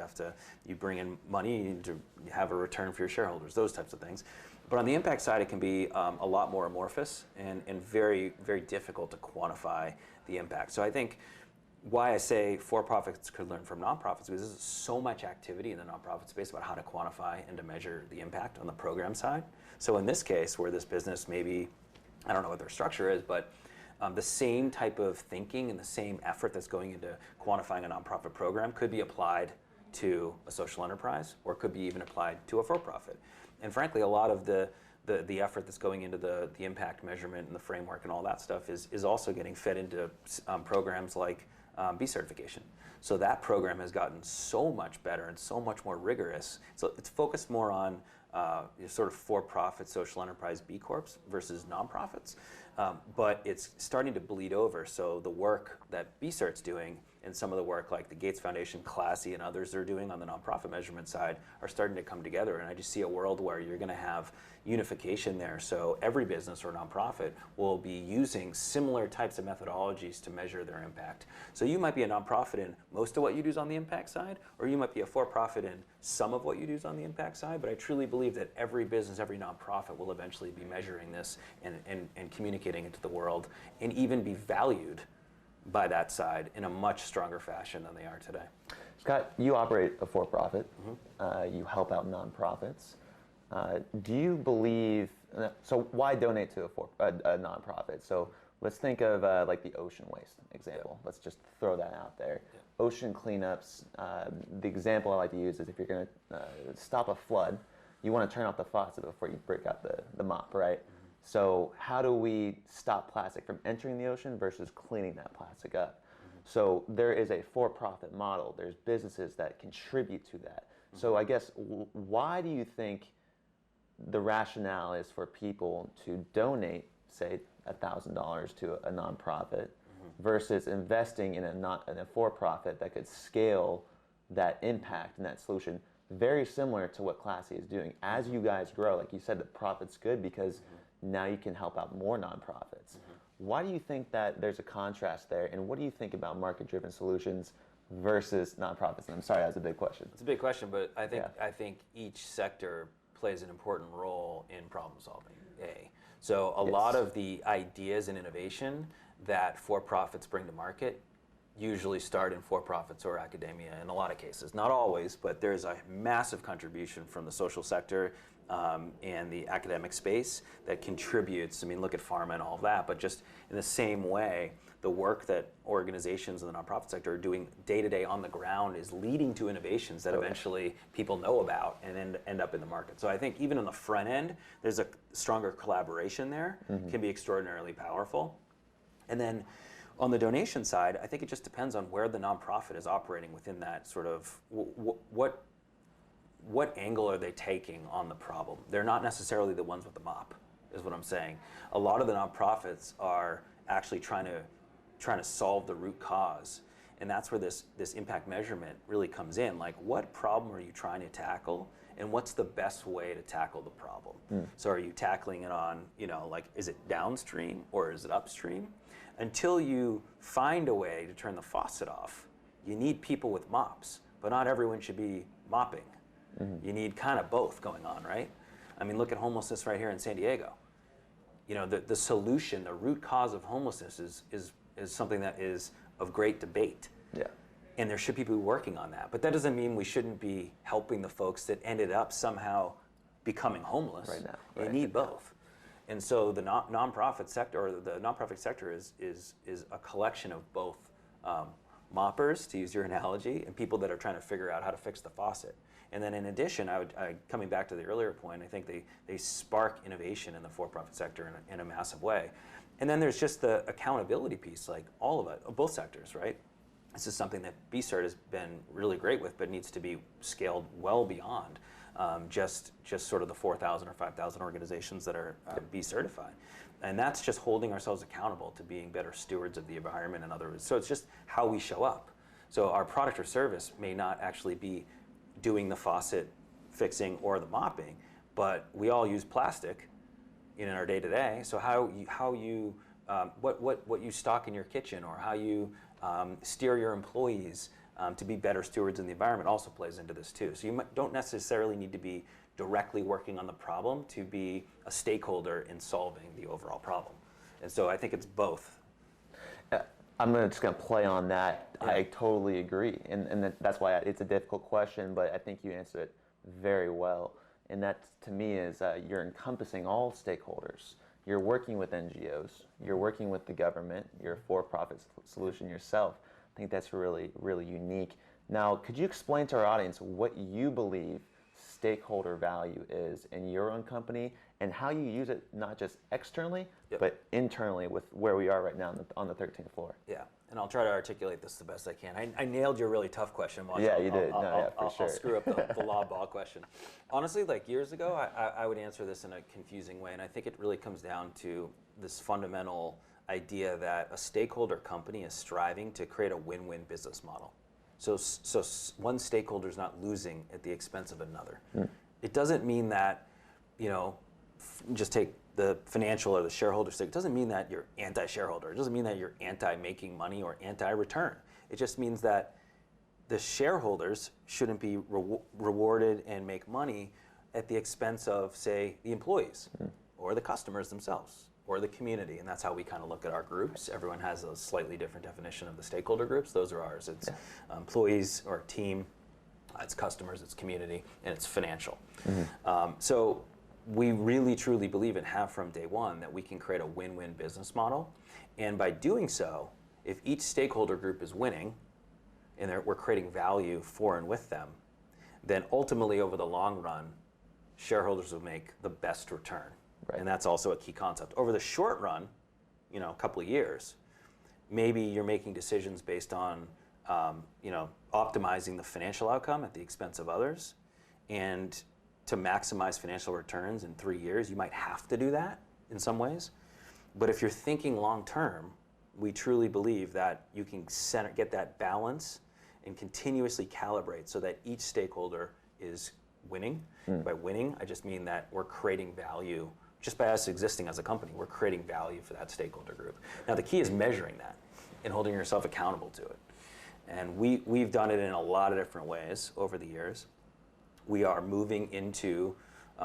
C: You bring in money, you need to have a return for your shareholders, those types of things. But on the impact side, it can be a lot more amorphous and very, very difficult to quantify the impact. So I think why I say for-profits could learn from nonprofits, because there's so much activity in the nonprofit space about how to quantify and to measure the impact on the program side. So in this case, where this business maybe, I don't know what their structure is, but the same type of thinking and the same effort that's going into quantifying a nonprofit program could be applied to a social enterprise, or could be even applied to a for-profit. And frankly, a lot of the effort that's going into the impact measurement and the framework and all that stuff is also getting fed into programs like B certification. So that program has gotten so much better and so much more rigorous. So it's focused more on sort of for-profit social enterprise B Corps versus nonprofits. But it's starting to bleed over. So the work that B Cert's doing and some of the work like the Gates Foundation, Classy, and others are doing on the nonprofit measurement side are starting to come together. And I just see a world where you're going to have unification there. So every business or nonprofit will be using similar types of methodologies to measure their impact. So you might be a nonprofit in most of what you do is on the impact side, or you might be a for-profit in some of what you do is on the impact side. But I truly believe that every business, every nonprofit will eventually be measuring this and communicating it to the world, and even be valued by that side in a much stronger fashion than they are today.
B: Scott, you operate a for-profit. You help out nonprofits. Do you believe, so why donate to a nonprofit? So let's think of like the ocean waste example. Let's just throw that out there. Ocean cleanups, the example I like to use is if you're going to stop a flood, you want to turn off the faucet before you break out the mop, right? So how do we stop plastic from entering the ocean versus cleaning that plastic up? So there is a for-profit model. There's businesses that contribute to that. So I guess why do you think the rationale is for people to donate, say, $1,000 to a nonprofit versus investing in a for-profit that could scale that impact and that solution, very similar to what Classy is doing? As you guys grow, like you said, the profit's good because now you can help out more nonprofits. Why do you think that there's a contrast there, and what do you think about market-driven solutions versus nonprofits? And I'm sorry, that's a big question.
C: It's a big question, but I think each sector plays an important role in problem solving. So a lot of the ideas and innovation that for-profits bring to market usually start in for-profits or academia in a lot of cases. Not always, but there's a massive contribution from the social sector and the academic space that contributes. I mean, look at pharma and all of that, but just in the same way, the work that organizations in the nonprofit sector are doing day to day on the ground is leading to innovations that eventually people know about and end up in the market. So I think even on the front end, there's a stronger collaboration there, can be extraordinarily powerful. And then on the donation side, I think it just depends on where the nonprofit is operating within that sort of what angle are they taking on the problem. They're not necessarily the ones with the mop, is what I'm saying. A lot of the nonprofits are actually trying to solve the root cause, and that's where this impact measurement really comes in. Like, what problem are you trying to tackle, and what's the best way to tackle the problem? So are you tackling it on, like, is it downstream or is it upstream? Until you find a way to turn the faucet off, you need people with mops, but not everyone should be mopping. You need kind of both going on, right? I mean, look at homelessness right here in San Diego. The solution, the root cause of homelessness is something that is of great debate.
B: Yeah.
C: And there should be people working on that. But that doesn't mean we shouldn't be helping the folks that ended up somehow becoming homeless.
B: Right now.
C: You need both. And so the nonprofit sector, or the nonprofit sector is a collection of both moppers, to use your analogy, and people that are trying to figure out how to fix the faucet. And then in addition, coming back to the earlier point, I think they spark innovation in the for-profit sector in a massive way. And then there's just the accountability piece, like all of it, both sectors, right? This is something that BCERT has been really great with, but needs to be scaled well beyond just sort of the 4,000 or 5,000 organizations that are B certified. And that's just holding ourselves accountable to being better stewards of the environment and others. So it's just how we show up. So our product or service may not actually be doing the faucet fixing or the mopping, but we all use plastic in our day to day. So what you stock in your kitchen, or how you steer your employees to be better stewards in the environment, also plays into this too. So you don't necessarily need to be directly working on the problem to be a stakeholder in solving the overall problem. And so I think it's both.
B: I'm just going to play on that. Yeah. I totally agree. And that's why it's a difficult question, but I think you answered it very well. And that, to me, is you're encompassing all stakeholders. You're working with NGOs. You're working with the government. You're a for-profit solution yourself. I think that's really, really unique. Now, could you explain to our audience what you believe stakeholder value is in your own company, and how you use it not just externally, but internally with where we are right now on the 13th floor?
C: Yeah, and I'll try to articulate this the best I can. I nailed your really tough question.
B: Yeah, you did. For sure.
C: I'll screw up the law ball question. Honestly, like years ago, I would answer this in a confusing way, and I think it really comes down to this fundamental idea that a stakeholder company is striving to create a win-win business model. So one stakeholder is not losing at the expense of another. It doesn't mean that, just take the financial or the shareholder stake. It doesn't mean that you're anti-shareholder. It doesn't mean that you're anti-making money or anti-return. It just means that the shareholders shouldn't be rewarded and make money at the expense of, say, the employees or the customers themselves or the community. And that's how we kind of look at our groups. Everyone has a slightly different definition of the stakeholder groups. Those are ours. It's employees or team, it's customers, it's community, and it's financial. So we really truly believe and have from day one that we can create a win-win business model. And by doing so, if each stakeholder group is winning and we're creating value for and with them, then ultimately over the long run, shareholders will make the best return. Right. And that's also a key concept. Over the short run, a couple of years, maybe you're making decisions based on optimizing the financial outcome at the expense of others. And to maximize financial returns in 3 years, you might have to do that in some ways. But if you're thinking long term, we truly believe that you can get that balance and continuously calibrate so that each stakeholder is winning. By winning, I just mean that we're creating value. Just by us existing as a company, we're creating value for that stakeholder group. Now, the key is measuring that and holding yourself accountable to it. And we've done it in a lot of different ways over the years. We are moving into,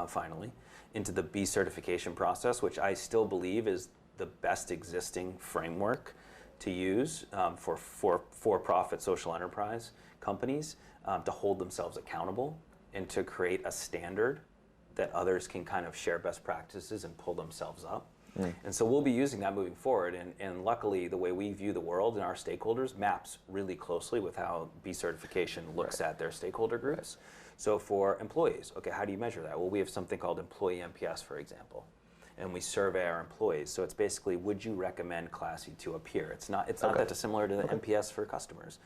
C: finally, into the B certification process, which I still believe is the best existing framework to use for-profit social enterprise companies to hold themselves accountable and to create a standard that others can kind of share best practices and pull themselves up. And so we'll be using that moving forward. And luckily, the way we view the world and our stakeholders maps really closely with how B certification looks at their stakeholder groups. So for employees, okay, how do you measure that? Well, we have something called employee NPS, for example. And we survey our employees. So it's basically, would you recommend Classy to a peer? It's not that dissimilar to the NPS for customers.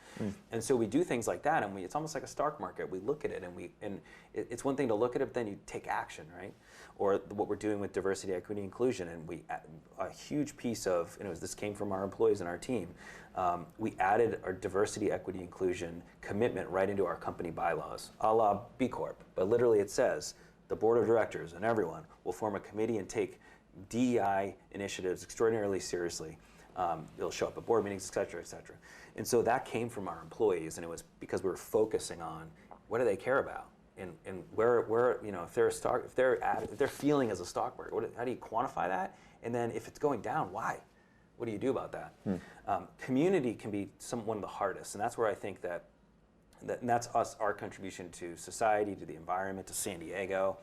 C: And so we do things like that, and it's almost like a stock market. We look at it, and it's one thing to look at it, but then you take action, right? Or what we're doing with diversity, equity, inclusion, and a huge piece of, this came from our employees and our team. We added our diversity, equity, inclusion commitment right into our company bylaws, a la B Corp. But literally it says, the board of directors and everyone will form a committee and take DEI initiatives extraordinarily seriously. They'll show up at board meetings, et cetera, et cetera. And so that came from our employees, and it was because we were focusing on what do they care about, and where if they're feeling as a stock market, how do you quantify that? And then if it's going down, why? What do you do about that? Community can be one of the hardest, and that's where I think and that's our contribution to society, to the environment, to San Diego.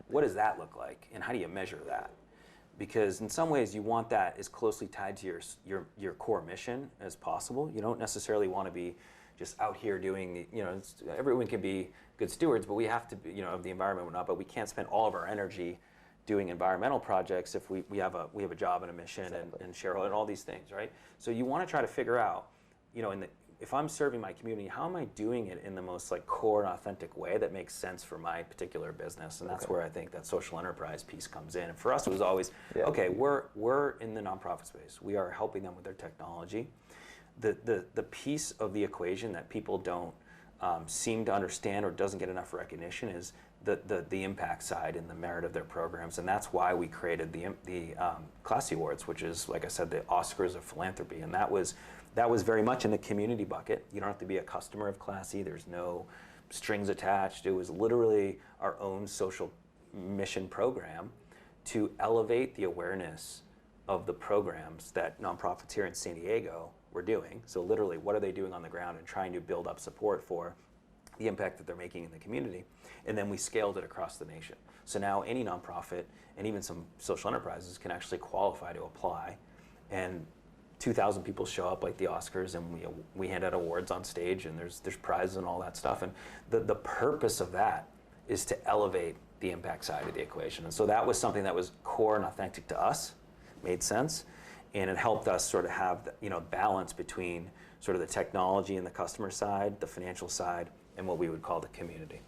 C: What does that look like, and how do you measure that? Because in some ways you want that as closely tied to your core mission as possible. You don't necessarily want to be just out here doing everyone can be good stewards, but we have to be, of the environment and whatnot, but we can't spend all of our energy doing environmental projects if we have a job and a mission and shareholder and all these things, right? So you want to try to figure out, if I'm serving my community, how am I doing it in the most core and authentic way that makes sense for my particular business? And that's where I think that social enterprise piece comes in. And for us, it was always, okay, we're in the nonprofit space. We are helping them with their technology. The piece of the equation that people don't seem to understand or doesn't get enough recognition is the impact side and the merit of their programs. And that's why we created the Classy Awards, which is, like I said, the Oscars of philanthropy. And that was very much in the community bucket. You don't have to be a customer of Classy. There's no strings attached. It was literally our own social mission program to elevate the awareness of the programs that nonprofits here in San Diego were doing. So literally, what are they doing on the ground and trying to build up support for the impact that they're making in the community. And then we scaled it across the nation. So now any nonprofit and even some social enterprises can actually qualify to apply. And 2,000 people show up like the Oscars, and we hand out awards on stage, and there's prizes and all that stuff. And the purpose of that is to elevate the impact side of the equation. And so that was something that was core and authentic to us, made sense, and it helped us sort of have balance between sort of the technology and the customer side, the financial side, and what we would call the community.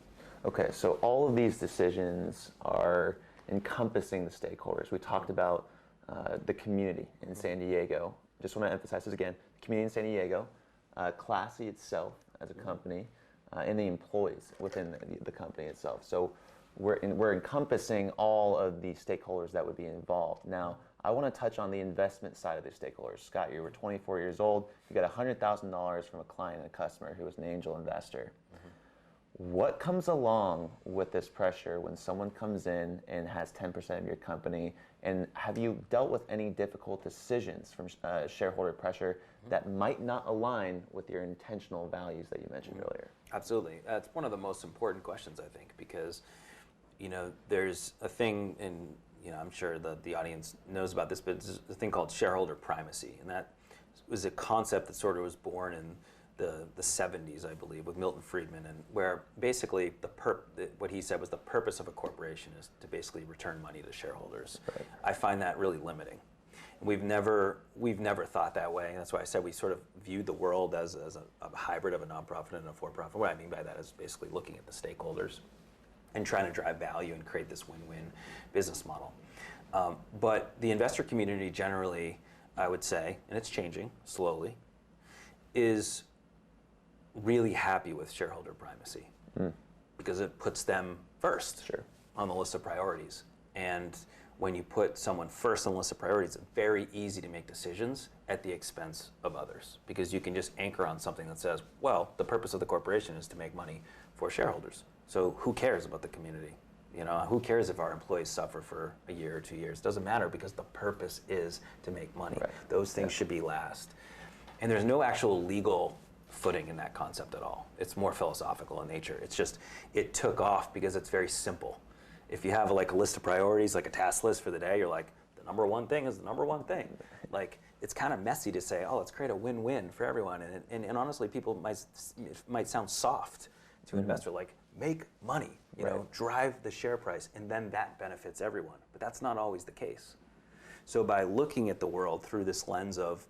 B: Okay, so all of these decisions are encompassing the stakeholders. We talked about the community in San Diego. Just want to emphasize this again, the community in San Diego, Classy itself as a company, and the employees within the company itself. So we're encompassing all of the stakeholders that would be involved. Now, I want to touch on the investment side of the stakeholders. Scott, you were 24 years old. You got $100,000 from a client and a customer who was an angel investor. What comes along with this pressure when someone comes in and has 10% of your company? And have you dealt with any difficult decisions from shareholder pressure that might not align with your intentional values that you mentioned earlier?
C: Absolutely. It's one of the most important questions, I think, because there's a thing, and I'm sure the audience knows about this, but there's a thing called shareholder primacy, and that was a concept that sort of was born in the 70s, I believe, with Milton Friedman, and where basically what he said was the purpose of a corporation is to basically return money to shareholders. Right. I find that really limiting. We've never thought that way. That's why I said we sort of viewed the world as a hybrid of a nonprofit and a for-profit. What I mean by that is basically looking at the stakeholders and trying to drive value and create this win-win business model. But the investor community generally, I would say, and it's changing slowly, is really happy with shareholder primacy because it puts them first on the list of priorities. And when you put someone first on the list of priorities, it's very easy to make decisions at the expense of others, because you can just anchor on something that says, well, the purpose of the corporation is to make money for shareholders. So who cares about the community? Who cares if our employees suffer for a year or 2 years? Doesn't matter, because the purpose is to make money. Right. Those things should be last. And there's no actual legal footing in that concept at all. It's more philosophical in nature. It's just, it took off because it's very simple. If you have like a list of priorities, like a task list for the day, you're like, the number one thing is the number one thing. Like, it's kind of messy to say, oh, let's create a win-win for everyone. And honestly, people might sound soft to an investor, like, make money, you know, drive the share price, and then that benefits everyone. But that's not always the case. So by looking at the world through this lens of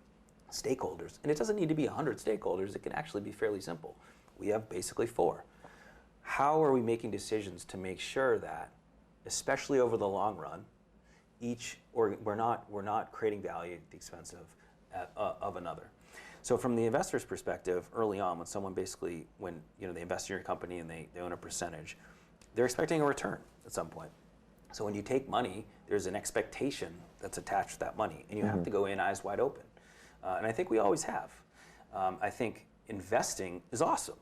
C: stakeholders, and it doesn't need to be 100 stakeholders, it can actually be fairly simple. We have basically 4. How are we making decisions to make sure that, especially over the long run, we're not creating value at the expense of another. So from the investor's perspective, early on, when they invest in your company and they own a percentage, they're expecting a return at some point. So when you take money, there's an expectation that's attached to that money, and you have to go in eyes wide open. And I think we always have. I think investing is awesome.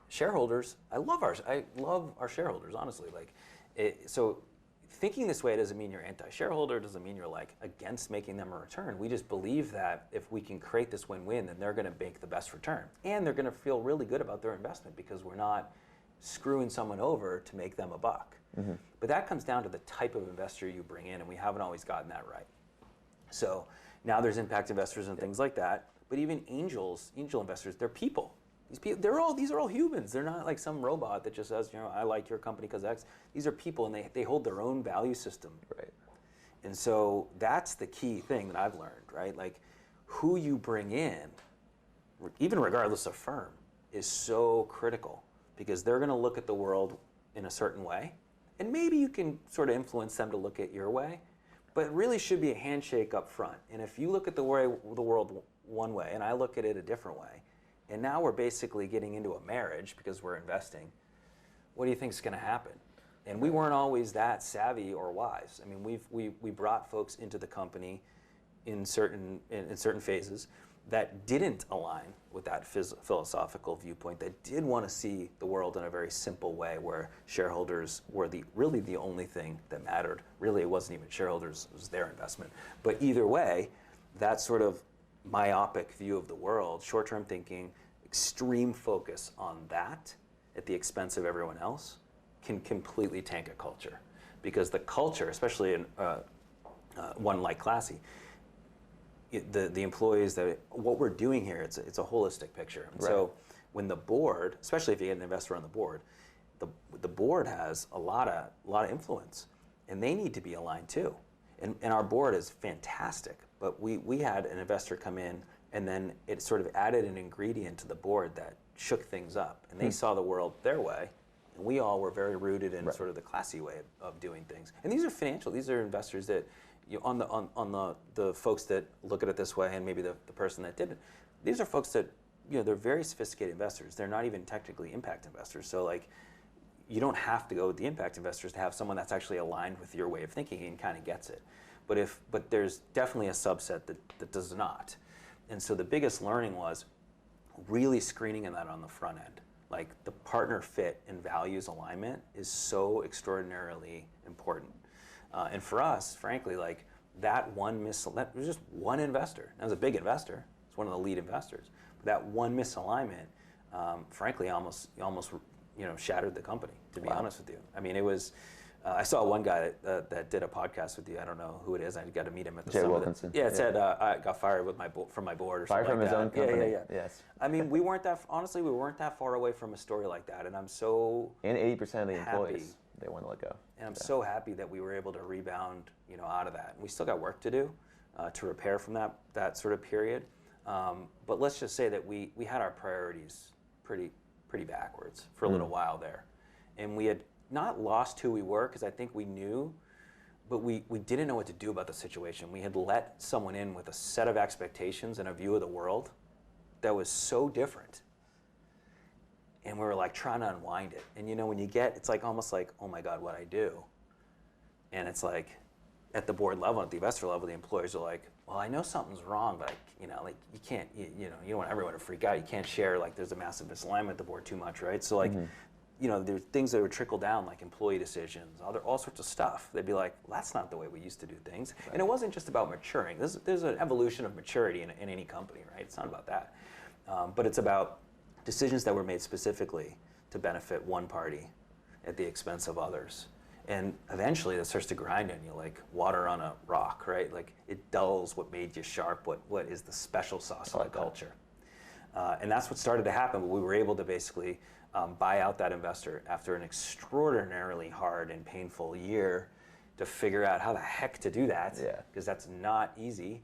C: Shareholders, I love our shareholders, honestly. So thinking this way doesn't mean you're anti-shareholder, doesn't mean you're like against making them a return. We just believe that if we can create this win-win, then they're going to make the best return. And they're going to feel really good about their investment because we're not screwing someone over to make them a buck. But that comes down to the type of investor you bring in, and we haven't always gotten that right. So now there's impact investors and things like that, but even angel investors, they're people. These are all humans. They're not like some robot that just says, I like your company because X. These are people, and they hold their own value system.
B: Right.
C: And so that's the key thing that I've learned, right? Like, who you bring in, even regardless of firm, is so critical because they're going to look at the world in a certain way, and maybe you can sort of influence them to look at your way, but it really should be a handshake up front. And if you look at the world one way, and I look at it a different way, and now we're basically getting into a marriage because we're investing, what do you think is going to happen? And we weren't always that savvy or wise. I mean, we brought folks into the company in certain phases that didn't align with that philosophical viewpoint, that did want to see the world in a very simple way where shareholders were really the only thing that mattered. Really, it wasn't even shareholders, it was their investment. But either way, that sort of myopic view of the world, short-term thinking, extreme focus on that at the expense of everyone else, can completely tank a culture. Because the culture, especially in one like Classy, the employees, what we're doing here, it's a holistic picture. Right. So when the board, especially if you get an investor on the board has a lot of influence, and they need to be aligned too. And our board is fantastic, but we had an investor come in, and then it sort of added an ingredient to the board that shook things up, and they saw the world their way, and we all were very rooted in sort of the Classy way of doing things. And these are investors that, on the folks that look at it this way, and maybe the person that didn't, these are folks that, they're very sophisticated investors. They're not even technically impact investors. So like, you don't have to go with the impact investors to have someone that's actually aligned with your way of thinking and kind of gets it. But there's definitely a subset that does not. And so the biggest learning was really screening that on the front end. Like, the partner fit and values alignment is so extraordinarily important. And for us, frankly, like, that was just one investor. That was a big investor. It's one of the lead investors. But that one misalignment, frankly, almost shattered the company, to be honest with you. I mean, it was, I saw one guy that did a podcast with you. I don't know who it is. I got to meet him at the summit.
B: Jay Wilkinson.
C: Yeah, it said, I got fired from my board or
B: fired
C: something like that.
B: Fired from his own company.
C: Yeah.
B: Yes.
C: I mean, we weren't that far away from a story like that, and I'm so
B: And 80% of the
C: happy.
B: employees, they want to let go.
C: And I'm so happy that we were able to rebound, out of that. We still got work to do to repair from that sort of period. But let's just say that we had our priorities pretty backwards for a little while there. And we had not lost who we were, because I think we knew, but we didn't know what to do about the situation. We had let someone in with a set of expectations and a view of the world that was so different. And we were like trying to unwind it. And when it's like almost like, oh my God, what'd I do? And it's like, at the board level, at the investor level, the employees are like, well, I know something's wrong, but you can't, you don't want everyone to freak out. You can't share, like, there's a massive misalignment at the board too much, right? So like, there's things that would trickle down, like employee decisions, all sorts of stuff. They'd be like, well, that's not the way we used to do things. Right. And it wasn't just about maturing. There's an evolution of maturity in any company, right? It's not about that. But it's about decisions that were made specifically to benefit one party at the expense of others. And eventually that starts to grind on you like water on a rock, right? Like it dulls what made you sharp, what is the special sauce of the culture. And that's what started to happen. We were able to basically buy out that investor after an extraordinarily hard and painful year to figure out how the heck to do that, because that's not easy.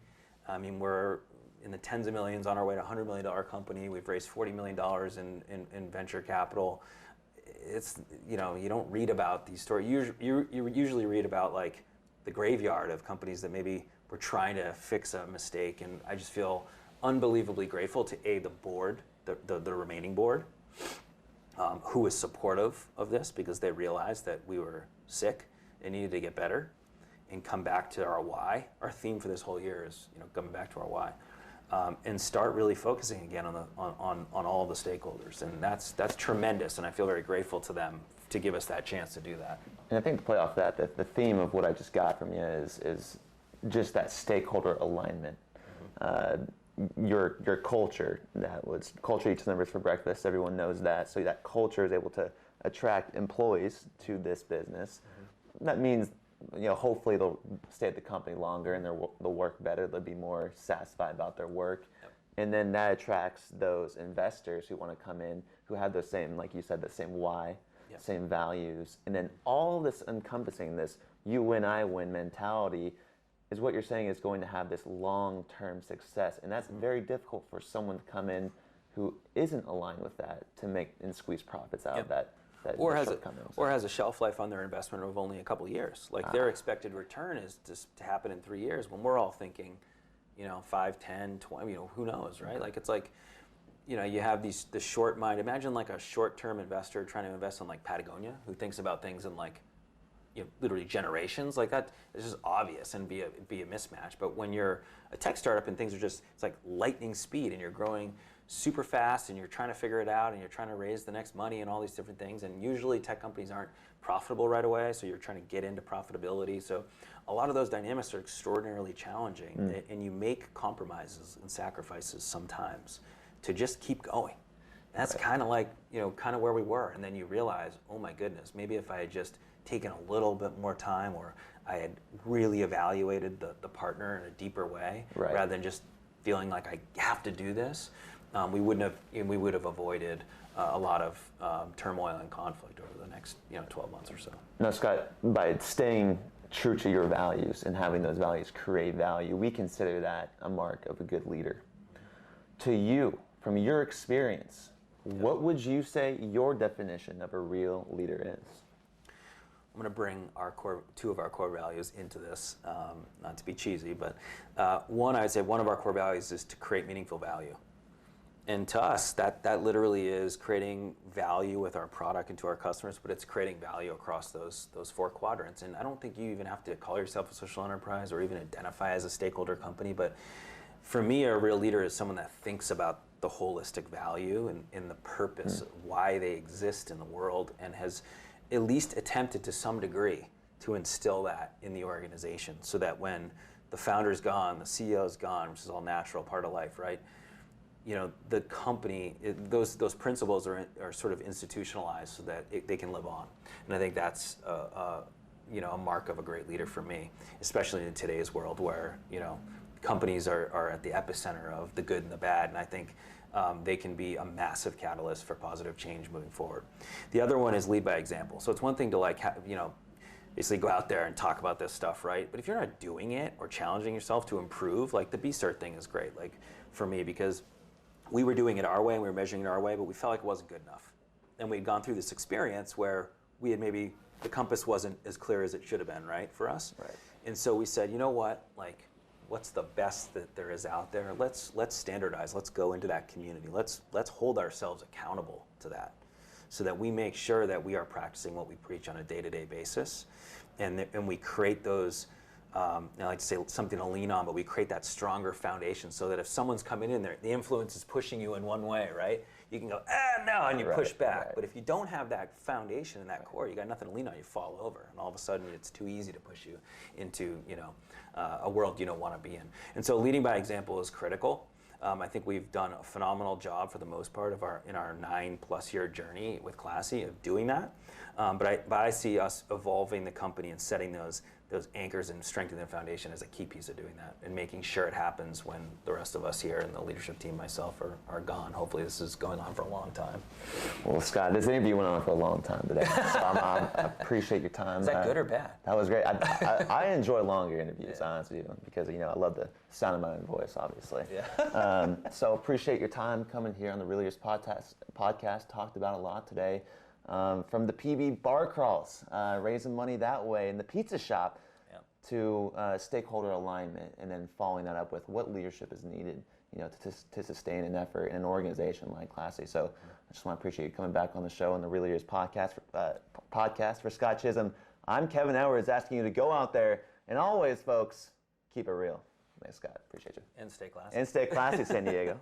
C: I mean, we're in the tens of millions on our way to $100 million company. We've raised $40 million in venture capital. It's, you don't read about these stories. You usually read about like the graveyard of companies that maybe were trying to fix a mistake. And I just feel unbelievably grateful to the board, the remaining board, who was supportive of this because they realized that we were sick and needed to get better and come back to our why. Our theme for this whole year is, coming back to our why, and start really focusing again on all the stakeholders. And that's tremendous. And I feel very grateful to them to give us that chance to do that.
B: And I think to play off that, the theme of what I just got from you is just that stakeholder alignment. Your culture, that was culture eats numbers for breakfast, everyone knows that. So that culture is able to attract employees to this business. That means, hopefully they'll stay at the company longer and they'll work better, they'll be more satisfied about their work. Yep. And then that attracts those investors who want to come in, who have those same, like you said, the same why, yep, same values. And then all this encompassing this you win, I win mentality is what you're saying is going to have this long-term success. And that's very difficult for someone to come in who isn't aligned with that to make and squeeze profits out, yep, of that.
C: Or has a shelf life on their investment of only a couple of years. Like their expected return is just to happen in 3 years when we're all thinking, 5, 10, 20, who knows, right? Like it's like, you have the short mind. Imagine like a short-term investor trying to invest in like Patagonia who thinks about things in like, literally generations. Like that is just obvious and be a mismatch. But when you're a tech startup and things are just, it's like lightning speed and you're growing super fast and you're trying to figure it out and you're trying to raise the next money and all these different things. And usually tech companies aren't profitable right away, so you're trying to get into profitability. So a lot of those dynamics are extraordinarily challenging, and you make compromises and sacrifices sometimes to just keep going. And that's kind of like, kind of where we were. And then you realize, oh my goodness, maybe if I had just taken a little bit more time, or I had really evaluated the partner in a deeper way, rather than just feeling like I have to do this, we would have avoided a lot of turmoil and conflict over the next 12 months or so.
B: Now, Scott, by staying true to your values and having those values create value, we consider that a mark of a good leader. To you, from your experience, what would you say your definition of a real leader is?
C: I'm going to bring two of our core values into this, not to be cheesy, but one, I would say one of our core values is to create meaningful value. And to us, that literally is creating value with our product and to our customers, but it's creating value across those 4 quadrants. And I don't think you even have to call yourself a social enterprise or even identify as a stakeholder company, but for me, a real leader is someone that thinks about the holistic value and the purpose, why they exist in the world, and has at least attempted to some degree to instill that in the organization so that when the founder's gone, the CEO's gone, which is all natural, part of life, right? The company, those principles are sort of institutionalized so that they can live on. And I think that's a mark of a great leader for me, especially in today's world where, companies are at the epicenter of the good and the bad. And I think they can be a massive catalyst for positive change moving forward. The other one is lead by example. So it's one thing to basically go out there and talk about this stuff, right? But if you're not doing it or challenging yourself to improve, like the B-Start thing is great, like for me, because we were doing it our way and we were measuring it our way, but we felt like it wasn't good enough. And we'd gone through this experience where we had maybe, the compass wasn't as clear as it should have been, right, for us? Right. And so we said, you know what, what's the best that there is out there? Let's standardize. Let's go into that community. Let's hold ourselves accountable to that, so that we make sure that we are practicing what we preach on a day-to-day basis, and we create those. I like to say something to lean on, but we create that stronger foundation so that if someone's coming in there, the influence is pushing you in one way, right? You can go, no, and you push back. Right. But if you don't have that foundation and that core, you got nothing to lean on, you fall over. And all of a sudden, it's too easy to push you into a world you don't want to be in. And so leading by example is critical. I think we've done a phenomenal job for the most part in our 9+ year journey with Classy of doing that. But I see us evolving the company and setting those anchors and strengthening the foundation as a key piece of doing that, and making sure it happens when the rest of us here and the leadership team, myself, are gone. Hopefully this is going on for a long time.
B: Well, Scott, this interview went on for a long time today, so I appreciate your time.
C: Is that good or bad?
B: That was great. I enjoy longer interviews, honestly, because I love the sound of my own voice, obviously.
C: Yeah.
B: So appreciate your time coming here on the Real Leaders podcast. Talked about a lot today. From the PB bar crawls, raising money that way, and the pizza shop, to stakeholder alignment, and then following that up with what leadership is needed, to sustain an effort in an organization like Classy. So I just want to appreciate you coming back on the show on the Real Leaders podcast for Scot Chisolm. I'm Kevin Edwards, asking you to go out there and always, folks, keep it real. Thanks, Scott. Appreciate you.
C: And stay classy.
B: And stay classy, San Diego.